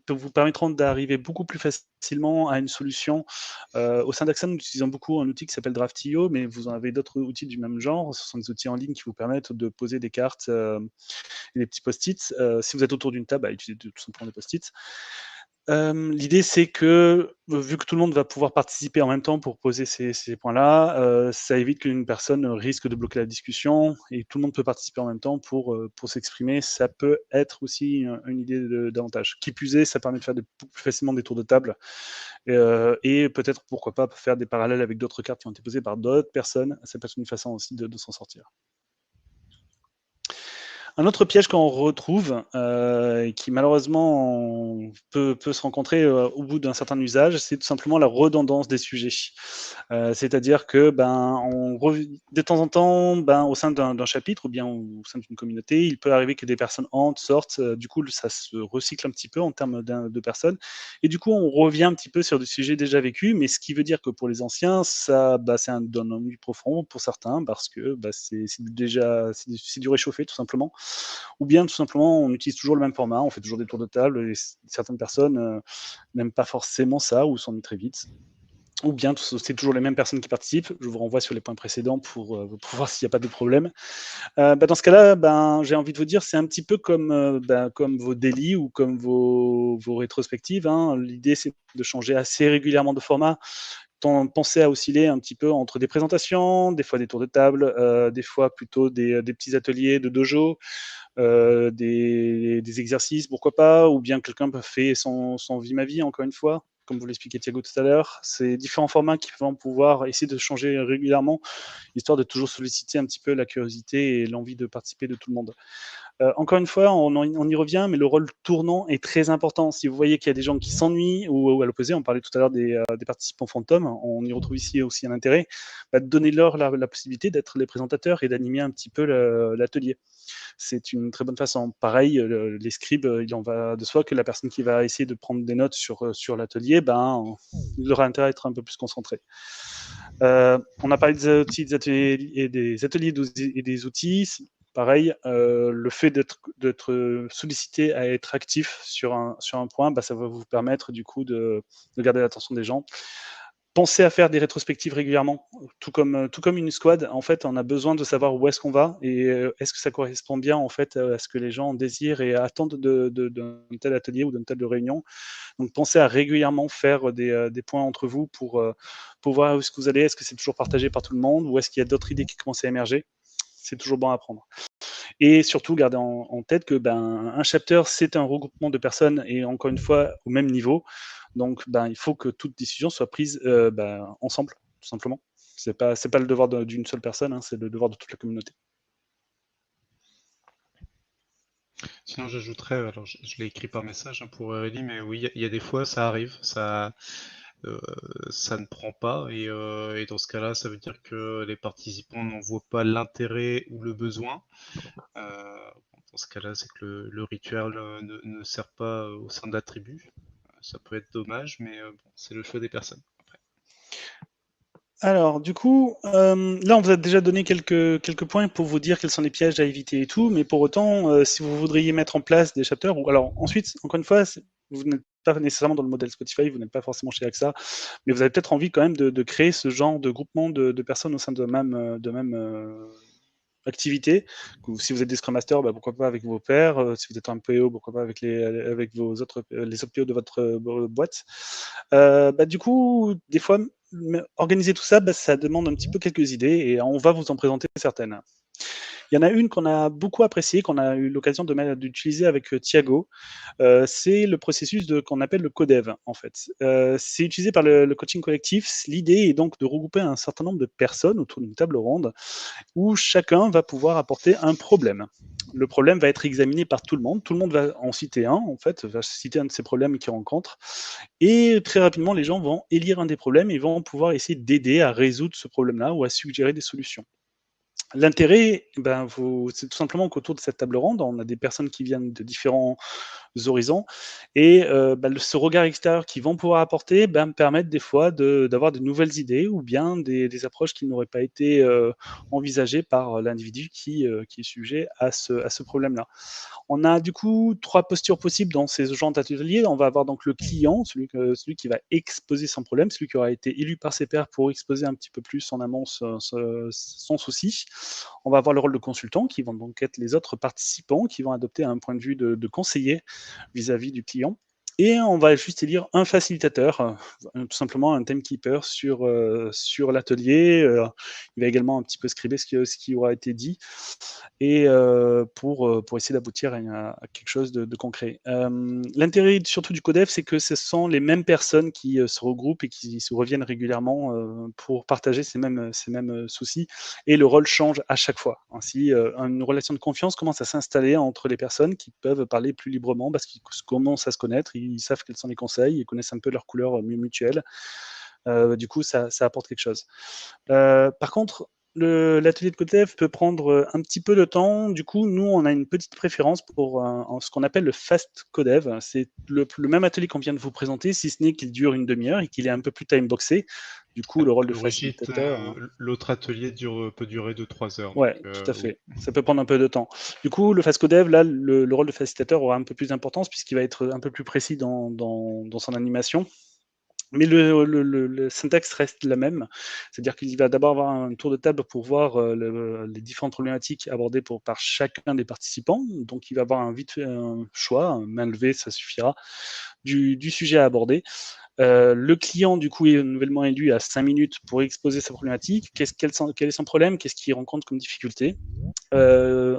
vous permettront d'arriver beaucoup plus facilement à une solution. Au sein d'Axon, nous utilisons beaucoup un outil qui s'appelle Draft.io, mais vous en avez d'autres outils du même genre. Ce sont des outils en ligne qui vous permettent de poser des cartes et des petits post-it. Si vous êtes autour d'une table, utilisez tout simplement des post-it. L'idée, c'est que, vu que tout le monde va pouvoir participer en même temps pour poser ces points-là, ça évite qu'une personne risque de bloquer la discussion et tout le monde peut participer en même temps pour s'exprimer. Ça peut être aussi une idée d'avantage. Qui plus est, ça permet de faire beaucoup plus facilement des tours de table et peut-être, pourquoi pas, faire des parallèles avec d'autres cartes qui ont été posées par d'autres personnes. Ça peut être une façon aussi de s'en sortir. Un autre piège qu'on retrouve, et qui malheureusement peut se rencontrer, au bout d'un certain usage, c'est tout simplement la redondance des sujets. C'est-à-dire que, de temps en temps, au sein d'un chapitre ou bien au sein d'une communauté, il peut arriver que des personnes entrent, sortent, du coup ça se recycle un petit peu en termes de personnes et du coup on revient un petit peu sur des sujets déjà vécus, mais ce qui veut dire que pour les anciens, ça, c'est un ennui profond pour certains parce que, c'est du réchauffé tout simplement. Ou bien tout simplement on utilise toujours le même format, on fait toujours des tours de table et certaines personnes n'aiment pas forcément ça ou s'ennuient très vite. Ou bien c'est toujours les mêmes personnes qui participent. Je vous renvoie sur les points précédents pour voir s'il n'y a pas de problème. Dans ce cas-là, j'ai envie de vous dire, c'est un petit peu comme vos délits ou comme vos rétrospectives, hein. L'idée, c'est de changer assez régulièrement de format. Pensez à osciller un petit peu entre des présentations, des fois des tours de table, des fois plutôt des petits ateliers de dojo, des exercices, pourquoi pas, ou bien quelqu'un peut faire son vie ma vie, encore une fois, comme vous l'expliquait Thiago tout à l'heure. C'est différents formats qui vont pouvoir essayer de changer régulièrement, histoire de toujours solliciter un petit peu la curiosité et l'envie de participer de tout le monde. Encore une fois, on y revient, mais le rôle tournant est très important. Si vous voyez qu'il y a des gens qui s'ennuient, ou à l'opposé, on parlait tout à l'heure des participants fantômes, on y retrouve ici aussi un intérêt, donnez-leur la possibilité d'être les présentateurs et d'animer un petit peu l'atelier. C'est une très bonne façon. Pareil, les scribes, il en va de soi que la personne qui va essayer de prendre des notes sur l'atelier, il aura intérêt à être un peu plus concentré. On a parlé des outils, des ateliers et des outils. Pareil, le fait d'être sollicité à être actif sur un point, ça va vous permettre du coup de garder l'attention des gens. Pensez à faire des rétrospectives régulièrement, tout comme une squad. En fait, on a besoin de savoir où est-ce qu'on va et est-ce que ça correspond bien en fait à ce que les gens désirent et attendent d'un tel atelier ou d'une telle réunion. Donc, pensez à régulièrement faire des points entre vous pour voir où est-ce que vous allez. Est-ce que c'est toujours partagé par tout le monde ou est-ce qu'il y a d'autres idées qui commencent à émerger? C'est toujours bon à prendre. Et surtout, gardez en tête que un chapter, c'est un regroupement de personnes et encore une fois, au même niveau. Donc, il faut que toute décision soit prise ensemble, tout simplement. C'est pas le devoir d'une seule personne, hein, c'est le devoir de toute la communauté. Sinon, j'ajouterais, alors je l'ai écrit par message pour Aurélie, mais oui, il y a des fois, ça arrive, ça ne prend pas, et dans ce cas-là, ça veut dire que les participants n'en voient pas l'intérêt ou le besoin. Dans ce cas-là, c'est que le rituel ne sert pas au sein de la tribu. Ça peut être dommage, mais bon, c'est le choix des personnes. Après. Alors, du coup, là, on vous a déjà donné quelques points pour vous dire quels sont les pièges à éviter et tout, mais pour autant, si vous voudriez mettre en place des chapters, ou alors ensuite, encore une fois, vous n'êtes pas nécessairement dans le modèle Spotify, vous n'êtes pas forcément chez AXA, mais vous avez peut-être envie quand même de créer ce genre de groupement de personnes au sein de même activité. Si vous êtes des Scrum Masters, pourquoi pas avec vos pairs. Si vous êtes un PO, pourquoi pas avec les autres PO de votre boîte. Du coup, des fois, organiser tout ça, ça demande un petit peu quelques idées et on va vous en présenter certaines. Il y en a une qu'on a beaucoup appréciée, qu'on a eu l'occasion d'utiliser avec Thiago. C'est le processus qu'on appelle le codev, en fait. C'est utilisé par le coaching collectif. L'idée est donc de regrouper un certain nombre de personnes autour d'une table ronde où chacun va pouvoir apporter un problème. Le problème va être examiné par tout le monde. Tout le monde va en citer un, en fait, va citer un de ces problèmes qu'il rencontre. Et très rapidement, les gens vont élire un des problèmes et vont pouvoir essayer d'aider à résoudre ce problème-là ou à suggérer des solutions. L'intérêt, c'est tout simplement qu'autour de cette table ronde, on a des personnes qui viennent de différents horizons et ce regard extérieur qu'ils vont pouvoir apporter me permettre des fois d'avoir de nouvelles idées ou bien des approches qui n'auraient pas été envisagées par l'individu qui est sujet à ce problème-là. On a du coup 3 postures possibles dans ces genres d'ateliers. On va avoir donc le client, celui qui va exposer son problème, celui qui aura été élu par ses pairs pour exposer un petit peu plus en amont son souci. On va avoir le rôle de consultant, qui vont donc être les autres participants, qui vont adopter un point de vue de conseiller vis-à-vis du client. Et on va juste élire un facilitateur, tout simplement un timekeeper sur l'atelier. Il va également un petit peu scriber ce qui aura été dit et pour essayer d'aboutir à quelque chose de concret. L'intérêt surtout du codev, c'est que ce sont les mêmes personnes qui se regroupent et qui se reviennent régulièrement pour partager ces mêmes soucis, et le rôle change à chaque fois. Ainsi, une relation de confiance commence à s'installer entre les personnes qui peuvent parler plus librement parce qu'ils commencent à se connaître, ils savent quels sont les conseils, ils connaissent un peu leurs couleurs mutuelles. Du coup, ça apporte quelque chose. Par contre, l'atelier de codev peut prendre un petit peu de temps. Du coup, nous, on a une petite préférence pour ce qu'on appelle le fast codev. C'est le même atelier qu'on vient de vous présenter, si ce n'est qu'il dure une demi-heure et qu'il est un peu plus time-boxé. Du coup, le rôle de facilitateur... l'autre atelier peut durer 2-3 heures. Ouais, donc, tout à fait. Oui. Ça peut prendre un peu de temps. Du coup, le fast codev, là, le rôle de facilitateur aura un peu plus d'importance puisqu'il va être un peu plus précis dans son animation. Mais le syntaxe reste la même, c'est-à-dire qu'il va d'abord avoir un tour de table pour voir les différentes problématiques abordées par chacun des participants. Donc, il va avoir un choix, main levée, ça suffira, du sujet à aborder. Le client, du coup, est nouvellement élu à 5 minutes pour exposer sa problématique. Quel est son problème? Qu'est-ce qu'il rencontre comme difficulté?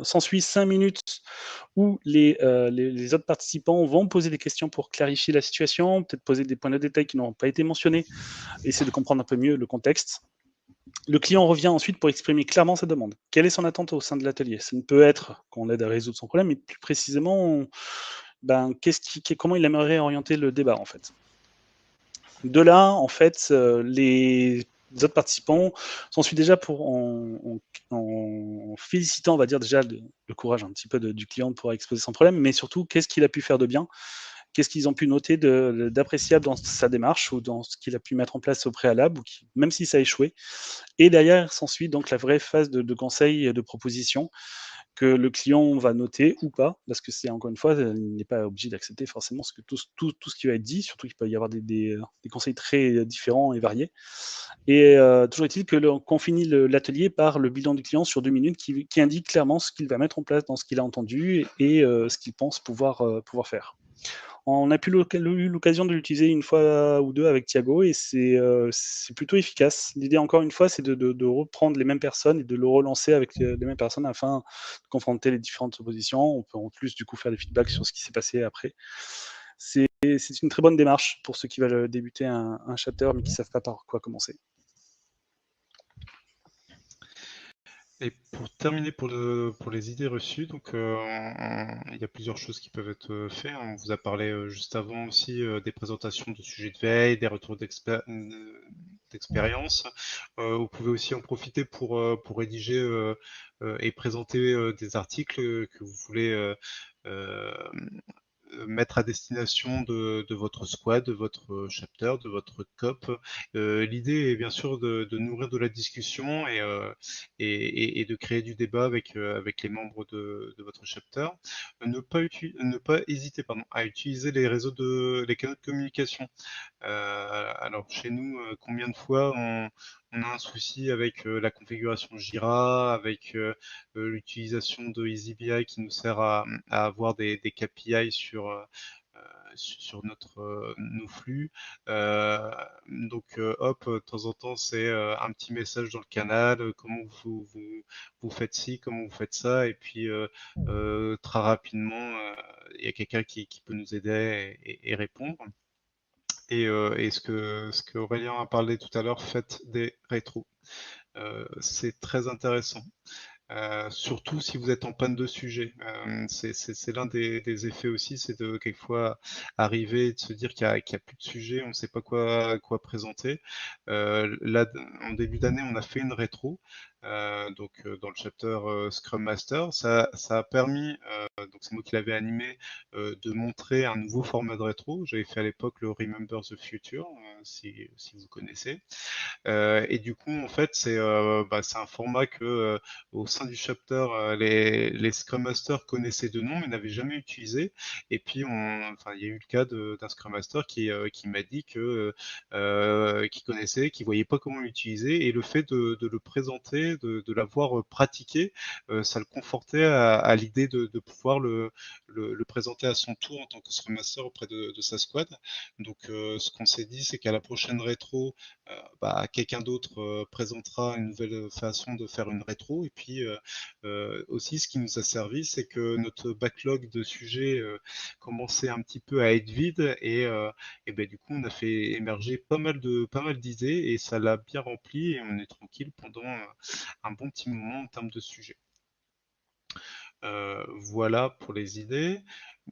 S'ensuit 5 minutes où les autres participants vont poser des questions pour clarifier la situation, peut-être poser des points de détail qui n'ont pas été mentionnés, essayer de comprendre un peu mieux le contexte. Le client revient ensuite pour exprimer clairement sa demande. Quelle est son attente au sein de l'atelier? Ça ne peut être qu'on l'aide à résoudre son problème, mais plus précisément, comment il aimerait orienter le débat, en fait. De là, en fait, les autres participants s'ensuit déjà en félicitant, on va dire déjà le courage un petit peu du client pour exposer son problème, mais surtout qu'est-ce qu'il a pu faire de bien, qu'est-ce qu'ils ont pu noter d'appréciable dans sa démarche ou dans ce qu'il a pu mettre en place au préalable, même si ça a échoué. Et derrière s'ensuit donc la vraie phase de conseil et de proposition que le client va noter ou pas, parce que c'est encore une fois, il n'est pas obligé d'accepter forcément tout ce qui va être dit, surtout qu'il peut y avoir des conseils très différents et variés. Et toujours est-il qu'on finit l'atelier par le bilan du client sur 2 minutes qui indique clairement ce qu'il va mettre en place dans ce qu'il a entendu et ce qu'il pense pouvoir faire. On a eu l'occasion de l'utiliser une fois ou deux avec Thiago et c'est plutôt efficace. L'idée, encore une fois, c'est de reprendre les mêmes personnes et de le relancer avec les mêmes personnes afin de confronter les différentes positions. On peut en plus, du coup, faire des feedbacks sur ce qui s'est passé après. C'est une très bonne démarche pour ceux qui veulent débuter un chapter mais qui ne savent pas par quoi commencer. Et pour terminer pour les idées reçues, donc il y a plusieurs choses qui peuvent être faites. On vous a parlé juste avant aussi des présentations de sujets de veille, des retours d'expérience. Vous pouvez aussi en profiter pour rédiger et présenter des articles que vous voulez mettre à destination de votre squad, de votre chapter, de votre COP. L'idée est bien sûr de nourrir de la discussion et de créer du débat avec les membres de votre chapter. Ne pas hésiter à utiliser les canaux de communication. Alors chez nous, combien de fois on a un souci avec la configuration Jira, avec l'utilisation de EasyBI qui nous sert à avoir des KPI sur nos flux. Hop, de temps en temps, c'est un petit message dans le canal, comment vous faites ci, comment vous faites ça, et puis très rapidement, il y a quelqu'un qui peut nous aider et répondre. Et ce que Aurélien a parlé tout à l'heure, faites des rétros. C'est très intéressant. Surtout si vous êtes en panne de sujet. C'est l'un des effets aussi, c'est de quelquefois arriver et de se dire qu'il y a plus de sujet, on ne sait pas quoi présenter. Là, en début d'année, on a fait une rétro, dans le chapter Scrum Master. Ça a permis, donc c'est moi qui l'avais animé, de montrer un nouveau format de rétro. J'avais fait à l'époque le Remember the Future, si vous connaissez. Et du coup, en fait, c'est un format que au sein du chapter, les Scrum Masters connaissaient de nom mais n'avaient jamais utilisé. Et puis, il y a eu le cas d'un Scrum Master qui m'a dit qu'il connaissait, qu'il voyait pas comment l'utiliser. Et le fait de le présenter, de l'avoir pratiqué, ça le confortait à l'idée de pouvoir le présenter à son tour en tant que Scrum Master auprès de sa squad. Donc, ce qu'on s'est dit, c'est qu'à la prochaine rétro, quelqu'un d'autre présentera une nouvelle façon de faire une rétro. Et puis aussi, ce qui nous a servi, c'est que notre backlog de sujets commençait un petit peu à être vide et du coup, on a fait émerger pas mal d'idées et ça l'a bien rempli et on est tranquille pendant un bon petit moment en termes de sujets. Voilà pour les idées.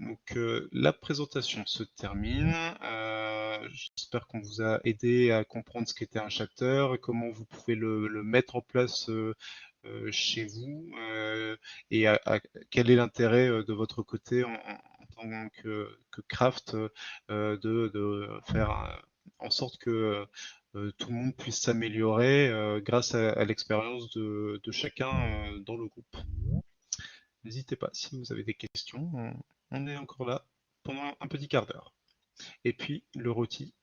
Donc la présentation se termine. J'espère qu'on vous a aidé à comprendre ce qu'était un chapter, comment vous pouvez le mettre en place chez vous et quel est l'intérêt de votre côté en tant que craft de faire en sorte que tout le monde puisse s'améliorer grâce à l'expérience de chacun dans le groupe. N'hésitez pas, si vous avez des questions, on est encore là pendant un petit quart d'heure. Et puis le rôti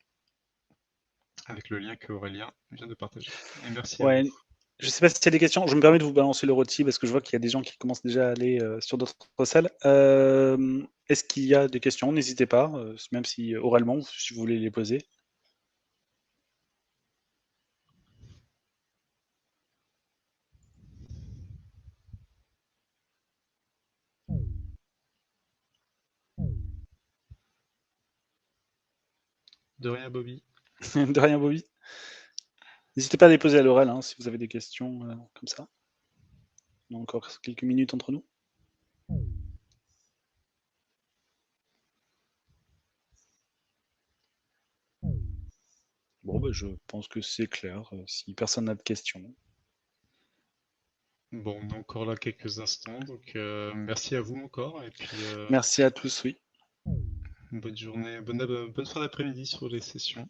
avec le lien que Aurélien vient de partager. Et merci à Ouais, vous. Je sais pas s'il y a des questions. Je me permets de vous balancer le rôti parce que je vois qu'il y a des gens qui commencent déjà à aller sur d'autres salles. Est-ce qu'il y a des questions? N'hésitez pas, même si oralement, si vous voulez les poser. De rien, Bobby. De rien, Bobby. N'hésitez pas à les poser à l'oral hein, si vous avez des questions comme ça. On a encore quelques minutes entre nous. Bon, bah, je pense que c'est clair, si personne n'a de questions. Bon, on est encore là quelques instants, donc merci à vous encore, et puis Merci à tous, oui. bonne journée, bonne fin d'après-midi sur les sessions.